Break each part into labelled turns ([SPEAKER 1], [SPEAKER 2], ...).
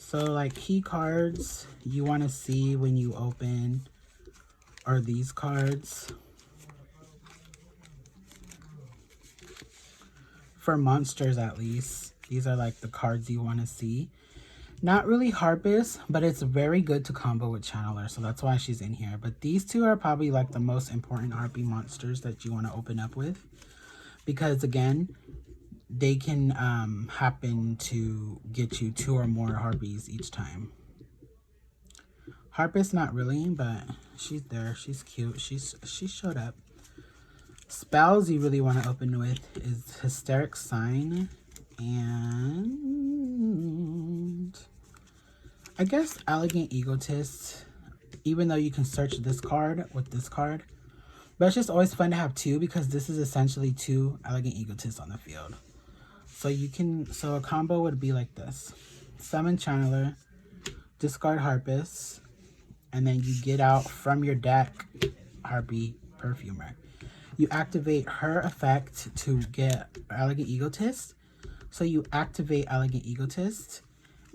[SPEAKER 1] So like key cards you want to see when you open are these cards. For monsters at least, these are like the cards you want to see. Not really Harpist, but it's very good to combo with Channeler, so that's why she's in here. But these two are probably like the most important Harpie monsters that you want to open up with. Because again, they can happen to get you 2 or more Harpies each time. Harpist not really, but she's there. She's cute. She showed up. Spells you really want to open with is Hysteric Sign and I guess Elegant Egotist, even though you can search this card with this card. But it's just always fun to have 2 because this is essentially 2 Elegant Egotists on the field. So you can, so a combo would be like this. Summon Channeler, discard Harpist, and then you get out from your deck Harpie Perfumer. You activate her effect to get Elegant Egotist. So you activate Elegant Egotist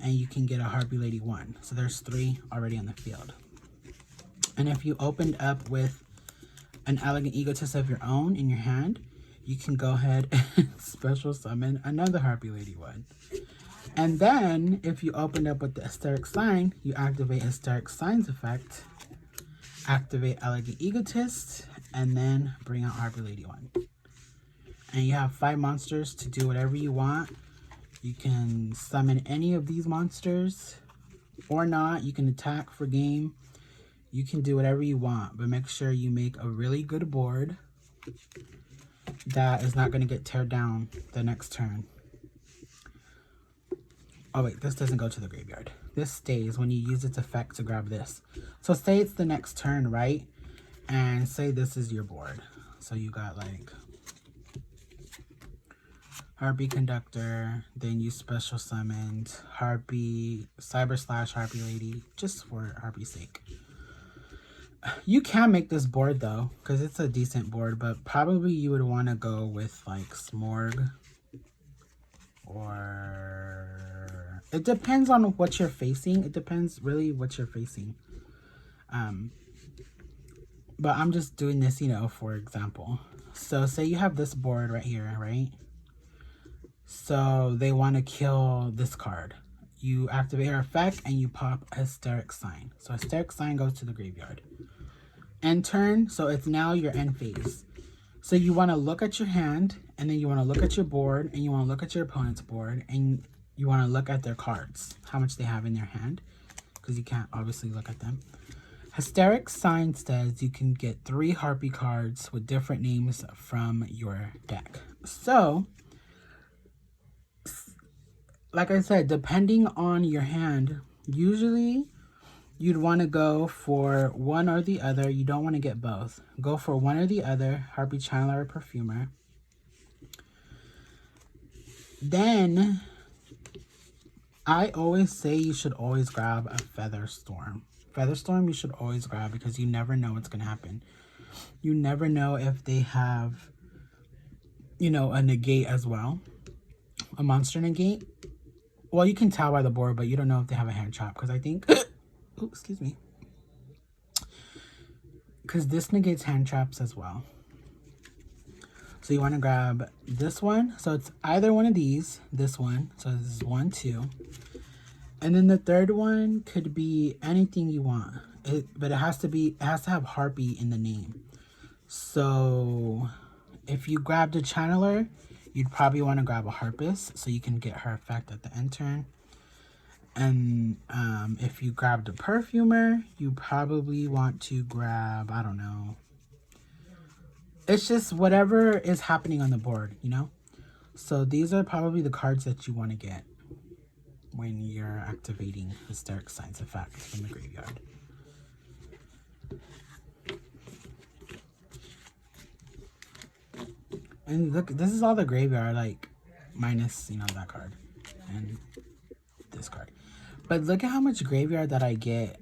[SPEAKER 1] and you can get a Harpie Lady 1. So there's 3 already on the field. And if you opened up with an Elegant Egotist of your own in your hand, you can go ahead and special summon another Harpie Lady 1. And then if you opened up with the Hysteric Sign, you activate Hysteric Sign's effect, activate Elegant Egotist, and then bring out Harpie Lady 1. And you have 5 monsters to do whatever you want. You can summon any of these monsters or not. You can attack for game. You can do whatever you want, but make sure you make a really good board that is not going to get teared down the next turn. Oh wait, this doesn't go to the graveyard. This stays when you use its effect to grab this. So say it's the next turn, right? And say this is your board. So you got like Harpie Conductor, then you special summoned Harpie, Cyber Slash Harpie Lady, just for Harpie's sake. You can make this board though, because it's a decent board, but probably you would want to go with like Smorg, or it depends on what you're facing. It depends really what you're facing. But I'm just doing this, you know, for example. So say you have this board right here, right? So they want to kill this card. You activate her effect and you pop a Hysteric Sign. So Hysteric Sign goes to the graveyard. End turn, so it's now your end phase. So you want to look at your hand, and then you want to look at your board, and you want to look at your opponent's board, and you want to look at their cards, how much they have in their hand, because you can't obviously look at them. Hysteric Sign says you can get 3 Harpie cards with different names from your deck. So, like I said, depending on your hand, usually you'd want to go for one or the other. You don't want to get both. Go for one or the other, Harpie Channeler or Perfumer. Then, I always say you should always grab a Featherstorm. Featherstorm you should always grab because you never know what's going to happen. You never know if they have, you know, a negate as well. A monster negate. Well, you can tell by the board, but you don't know if they have a hand trap. Because I think... oh, excuse me. Because this negates hand traps as well. So you want to grab this one. So it's either one of these. This one. So this is 1, 2. And then the third one could be anything you want. But it has to have Harpie in the name. So if you grabbed a Channeler, you'd probably want to grab a Harpist so you can get her effect at the end turn. And if you grabbed a Perfumer, you probably want to grab, I don't know. It's just whatever is happening on the board, you know? So these are probably the cards that you want to get when you're activating Hysteric Sign's effect from the graveyard. And look, this is all the graveyard, like, minus, you know, that card. And this card. But look at how much graveyard that I get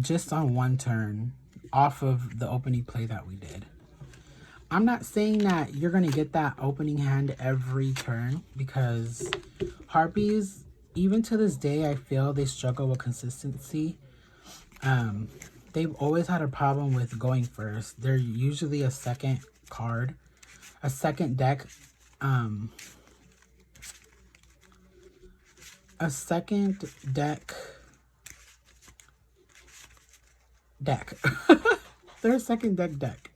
[SPEAKER 1] just on one turn off of the opening play that we did. I'm not saying that you're going to get that opening hand every turn because Harpies, even to this day, I feel they struggle with consistency. They've always had a problem with going first. They're usually a second card, a second deck, a second deck. They're a second deck.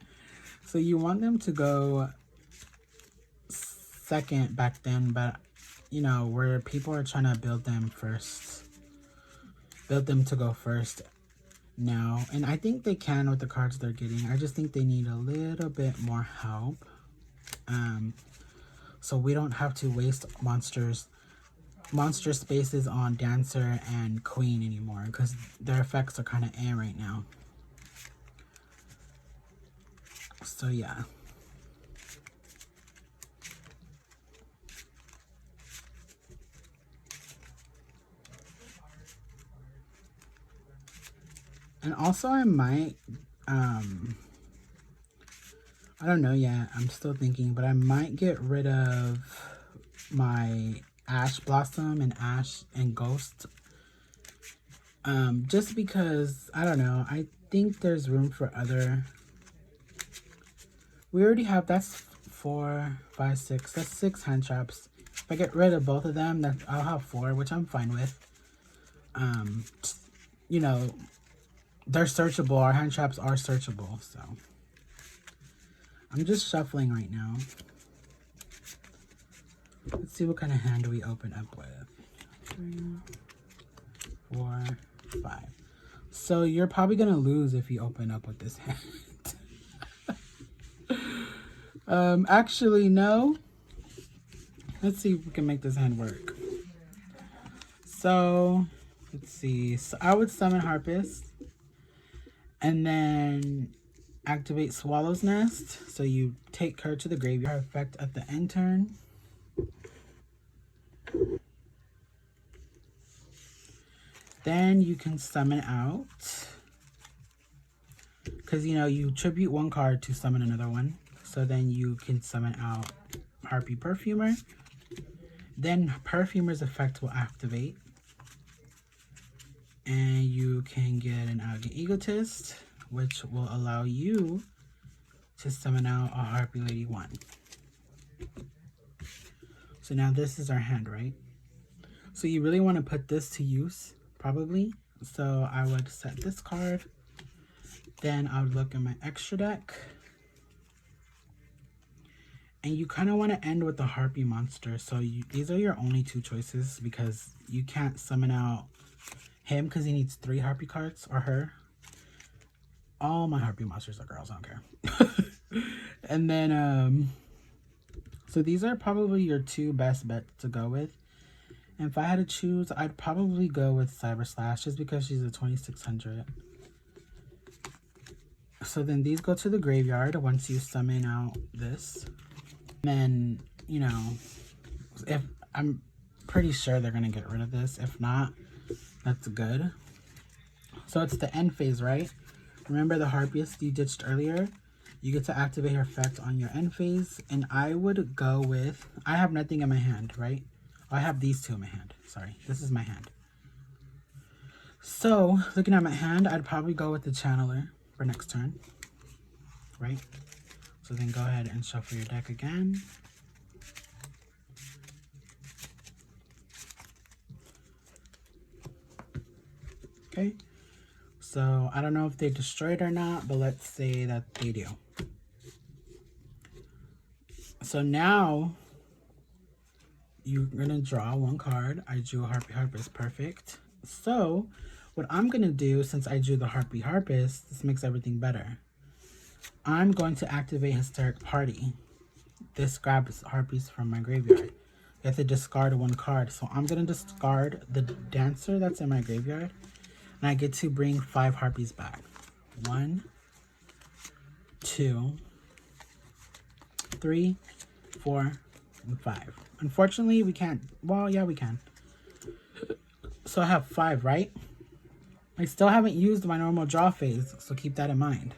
[SPEAKER 1] So you want them to go second back then, but you know, where people are trying to build them first, build them to go first now. And I think they can with the cards they're getting. I just think they need a little bit more help. So we don't have to waste monster spaces on Dancer and Queen anymore, because their effects are kind of right now. So yeah. And also I might, I don't know yet, I'm still thinking, but I might get rid of my Ash Blossom and Ash and Ghost. Just because, I don't know, I think there's room for other. We already have, that's 4, 5, 6, that's 6 hand traps. If I get rid of both of them, then I'll have 4, which I'm fine with. You know, they're searchable. Our hand traps are searchable, so I'm just shuffling right now. Let's see what kind of hand we open up with. 3, 4, 5. So you're probably gonna lose if you open up with this hand. Actually, no. Let's see if we can make this hand work. So, let's see. So I would summon Harpist. And then activate Swallow's Nest. So you take her to the graveyard. Effect at the end turn. Then you can summon out. Because, you know, you tribute one card to summon another one. So then you can summon out Harpie Perfumer. Then Perfumer's effect will activate. And you can get an Elegant Egotist, which will allow you to summon out a Harpie Lady 1. So now this is our hand, right? So you really want to put this to use, probably. So I would set this card. Then I would look at my extra deck. And you kind of want to end with the Harpie monster. So these are your only 2 choices, because you can't summon out him because he needs 3 Harpie cards, or her. All my Harpie monsters are girls, I don't care. And then, so these are probably your 2 best bets to go with. And if I had to choose, I'd probably go with Cyber Slash, just because she's a 2600. So then these go to the graveyard once you summon out this. And then, you know, if I'm pretty sure they're going to get rid of this. If not, that's good. So it's the end phase, right? Remember the Harpist you ditched earlier? You get to activate her effect on your end phase. And I would go with, I have nothing in my hand, right? I have these 2 in my hand. Sorry, this is my hand. So, looking at my hand, I'd probably go with the Channeler for next turn, right? So then go ahead and shuffle your deck again. Okay. So I don't know if they destroyed or not, but let's say that they do. So now you're gonna draw 1 card. I drew a Harpie Harpist, perfect. So what I'm gonna do, since I drew the Harpie Harpist, this makes everything better. I'm going to activate Hysteric Party. This grabs Harpies from my graveyard. You have to discard 1 card. So I'm going to discard the Dancer that's in my graveyard. And I get to bring 5 Harpies back. 1, 2, 3, 4, and 5. Unfortunately, we can't. Well, yeah, we can. So I have 5, right? I still haven't used my normal draw phase, so keep that in mind.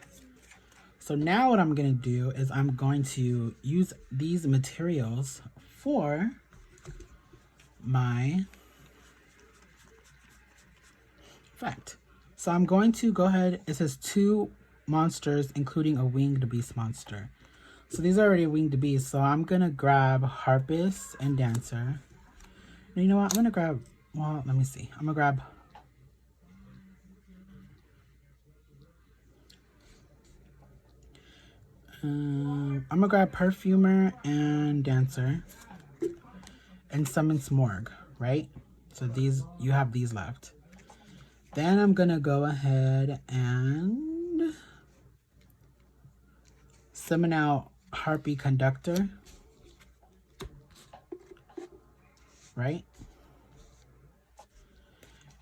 [SPEAKER 1] So now what I'm going to do is I'm going to use these materials for my effect. So I'm going to go ahead. It says 2 monsters, including a winged beast monster. So these are already winged beasts. So I'm going to grab Harpist and Dancer. And you know what? I'm going to grab, well, let me see. I'm going to grab I'm going to grab Perfumer and Dancer and summon Smorg, right? So these, you have these left. Then I'm going to go ahead and summon out Harpie Conductor, right?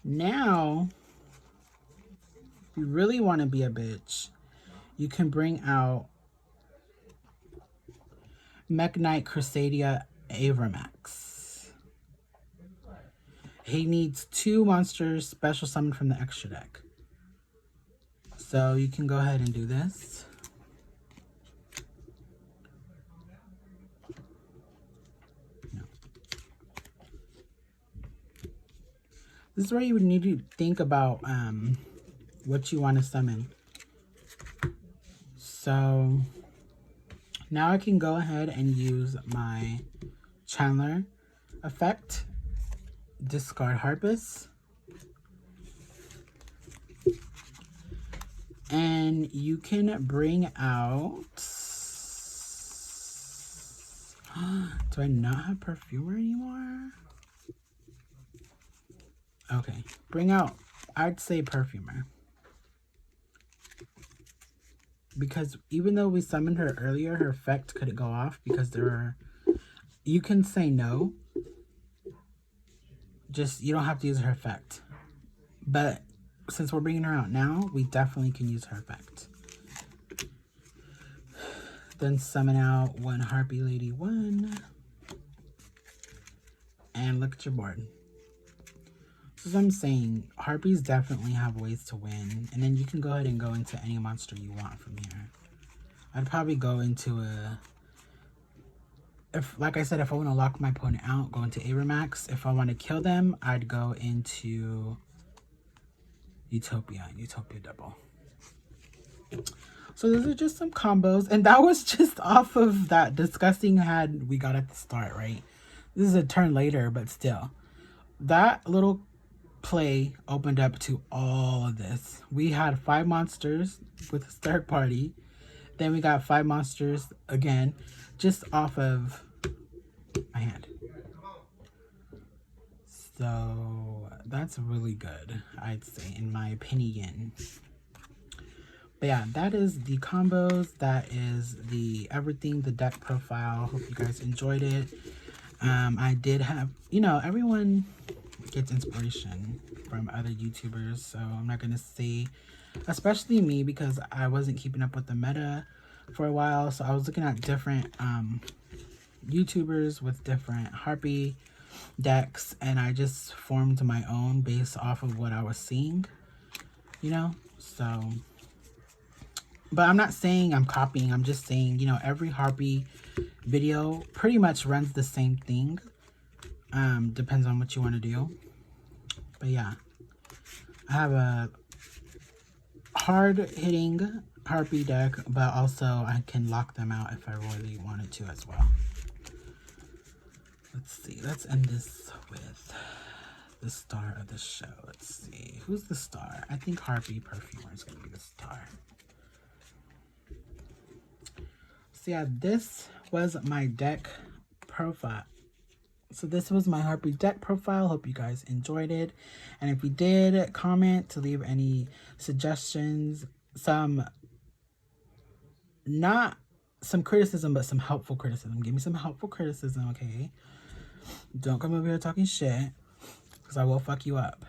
[SPEAKER 1] Now, if you really want to be a bitch, you can bring out Mech Knight Crusadia Avramax. He needs 2 monsters special summoned from the extra deck. So you can go ahead and do this. This is where you would need to think about what you want to summon. So now I can go ahead and use my Chandler effect. Discard Harpist. And you can bring out... Do I not have Perfumer anymore? Okay, bring out, I'd say Perfumer. Because even though we summoned her earlier, her effect couldn't go off because there are... You can say no. Just, you don't have to use her effect. But since we're bringing her out now, we definitely can use her effect. Then summon out 1 Harpie Lady 1. And look at your board. So as I'm saying, Harpies definitely have ways to win. And then you can go ahead and go into any monster you want from here. I'd probably go into a... Like I said, if I want to lock my opponent out, go into Avramax. If I want to kill them, I'd go into Utopia double. So those are just some combos. And that was just off of that disgusting hand we got at the start, right? This is a turn later, but still. That little play opened up to all of this. We had 5 monsters with a third party. Then we got 5 monsters again, just off of my hand. So that's really good, I'd say, in my opinion. But yeah, that is the combos. That is the everything, the deck profile. Hope you guys enjoyed it. I did have, you know, everyone gets inspiration from other YouTubers. So I'm not going to say, especially me, because I wasn't keeping up with the meta for a while. So I was looking at different YouTubers with different Harpie decks. And I just formed my own based off of what I was seeing, you know. So... But I'm not saying I'm copying. I'm just saying, you know, every Harpie video pretty much runs the same thing. Depends on what you want to do. But yeah, I have a hard-hitting Harpie deck, but also I can lock them out if I really wanted to as well. Let's see. Let's end this with the star of the show. Let's see. Who's the star? I think Harpie Perfumer is going to be the star. So yeah, this was my deck profile. So this was my Harpie deck profile. Hope you guys enjoyed it. And if you did, comment to leave any suggestions. Not some criticism, but some helpful criticism. Give me some helpful criticism, okay? Don't come over here talking shit, because I will fuck you up.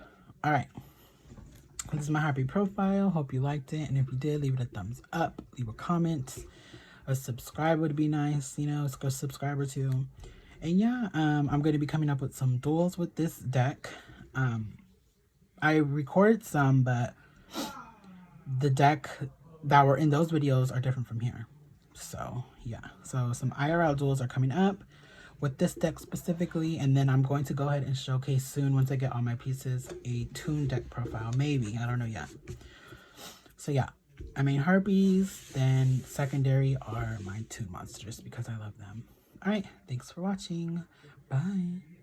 [SPEAKER 1] Alright. This is my Harpie profile. Hope you liked it. And if you did, leave it a thumbs up. Leave a comment. A subscribe would be nice, you know, go subscribe or two. And yeah, I'm going to be coming up with some duels with this deck. I recorded some, but the deck that were in those videos are different from here. So yeah, so some IRL duels are coming up with this deck specifically, and then I'm going to go ahead and showcase soon, once I get all my pieces, a Toon deck profile. Maybe, I don't know yet. So yeah, I mean Harpies, then secondary are my Toon monsters because I love them. Alright, thanks for watching. Bye.